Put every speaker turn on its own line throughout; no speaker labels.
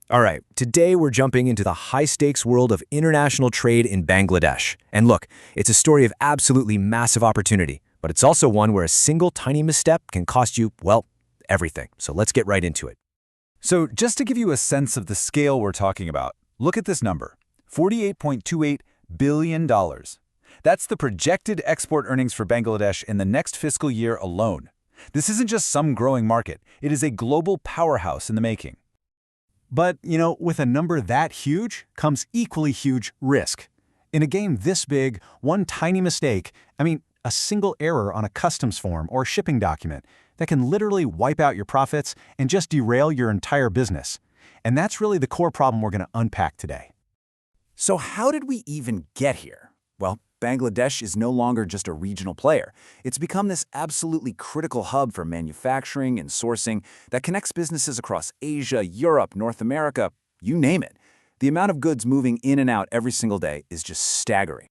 All right, today we're jumping into the high-stakes world of international trade in Bangladesh. And look, it's a story of absolutely massive opportunity, but it's also one where a single tiny misstep can cost you, well, everything. So let's get right into it.
So just to give you a sense of the scale we're talking about, look at this number, $48.28 billion. That's the projected export earnings for Bangladesh in the next fiscal year alone. This isn't just some growing market, it is a global powerhouse in the making.
But, with a number that huge comes equally huge risk. In a game this big, one tiny mistake, a single error on a customs form or shipping document, that can literally wipe out your profits and just derail your entire business. And that's really the core problem we're going to unpack today.
So how did we even get here? Well, Bangladesh is no longer just a regional player. It's become this absolutely critical hub for manufacturing and sourcing that connects businesses across Asia, Europe, North America, you name it. The amount of goods moving in and out every single day is just staggering.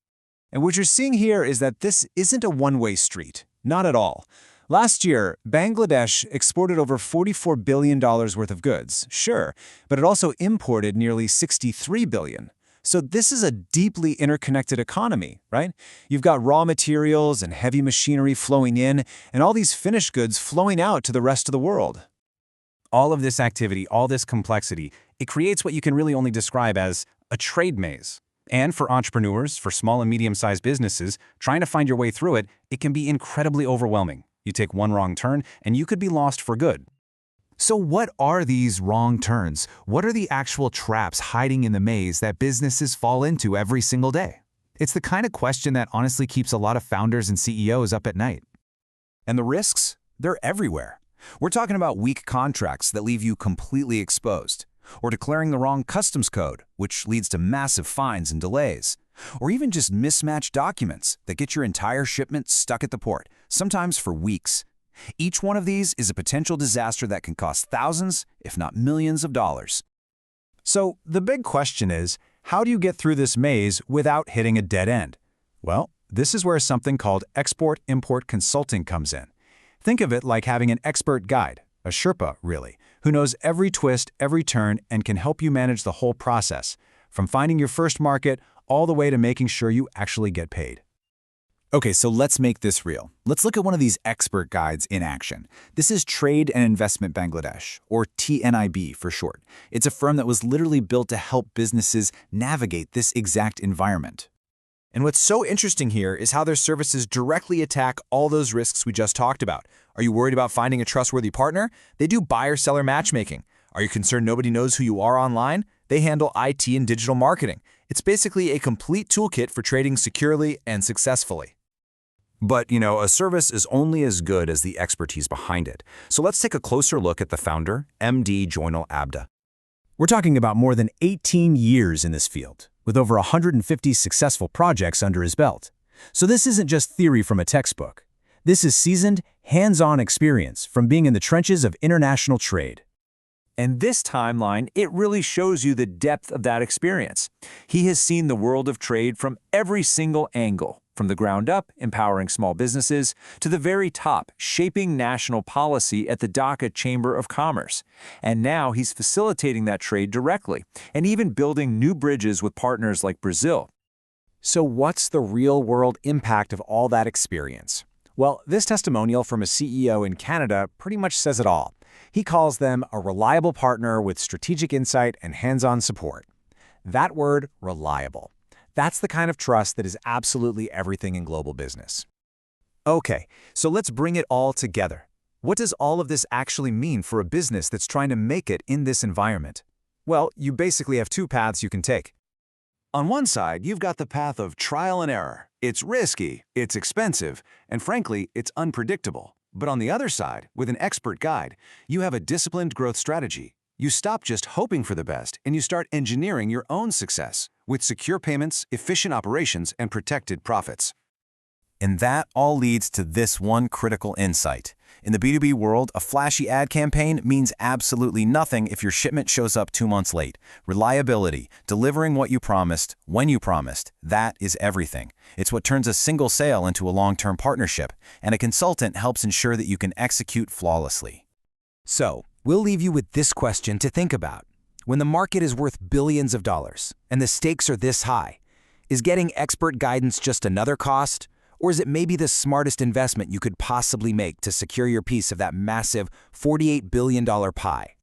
And what you're seeing here is that this isn't a one-way street. Not at all. Last year, Bangladesh exported over $44 billion worth of goods, sure, but it also imported nearly $63 billion. So this is a deeply interconnected economy, right? You've got raw materials and heavy machinery flowing in, and all these finished goods flowing out to the rest of the world.
All of this activity, all this complexity, it creates what you can really only describe as a trade maze. And for entrepreneurs, for small and medium-sized businesses, trying to find your way through it, it can be incredibly overwhelming. You take one wrong turn, and you could be lost for good.
So what are these wrong turns? What are the actual traps hiding in the maze that businesses fall into every single day? It's the kind of question that honestly keeps a lot of founders and CEOs up at night.
And the risks? They're everywhere. We're talking about weak contracts that leave you completely exposed, or declaring the wrong customs code, which leads to massive fines and delays, or even just mismatched documents that get your entire shipment stuck at the port, sometimes for weeks. Each one of these is a potential disaster that can cost thousands, if not millions of dollars.
So the big question is, how do you get through this maze without hitting a dead end? Well, this is where something called export-import consulting comes in. Think of it like having an expert guide, a Sherpa, really, who knows every twist, every turn, and can help you manage the whole process, from finding your first market all the way to making sure you actually get paid.
Okay, so let's make this real. Let's look at one of these expert guides in action. This is Trade and Investment Bangladesh, or TNIB for short. It's a firm that was literally built to help businesses navigate this exact environment.
And what's so interesting here is how their services directly attack all those risks we just talked about. Are you worried about finding a trustworthy partner? They do buyer-seller matchmaking. Are you concerned nobody knows who you are online? They handle IT and digital marketing. It's basically a complete toolkit for trading securely and successfully.
But, a service is only as good as the expertise behind it. So let's take a closer look at the founder, MD Joinal Abda.
We're talking about more than 18 years in this field, with over 150 successful projects under his belt. So this isn't just theory from a textbook. This is seasoned, hands-on experience from being in the trenches of international trade.
And this timeline, it really shows you the depth of that experience. He has seen the world of trade from every single angle, from the ground up, empowering small businesses, to the very top, shaping national policy at the Dhaka Chamber of Commerce. And now he's facilitating that trade directly, and even building new bridges with partners like Brazil.
So what's the real-world impact of all that experience? Well, this testimonial from a CEO in Canada pretty much says it all. He calls them a reliable partner with strategic insight and hands-on support. That word, reliable. That's the kind of trust that is absolutely everything in global business. Okay, so let's bring it all together. What does all of this actually mean for a business that's trying to make it in this environment? Well, you basically have two paths you can take.
On one side, you've got the path of trial and error. It's risky, it's expensive, and frankly, it's unpredictable. But on the other side, with an expert guide, you have a disciplined growth strategy. You stop just hoping for the best, and you start engineering your own success with secure payments, efficient operations, and protected profits.
And that all leads to this one critical insight. In the B2B world, a flashy ad campaign means absolutely nothing if your shipment shows up 2 months late. Reliability, delivering what you promised, when you promised, that is everything. It's what turns a single sale into a long-term partnership, and a consultant helps ensure that you can execute flawlessly.
So, we'll leave you with this question to think about.
When the market is worth billions of dollars and the stakes are this high, is getting expert guidance just another cost? Or is it maybe the smartest investment you could possibly make to secure your piece of that massive $48 billion pie?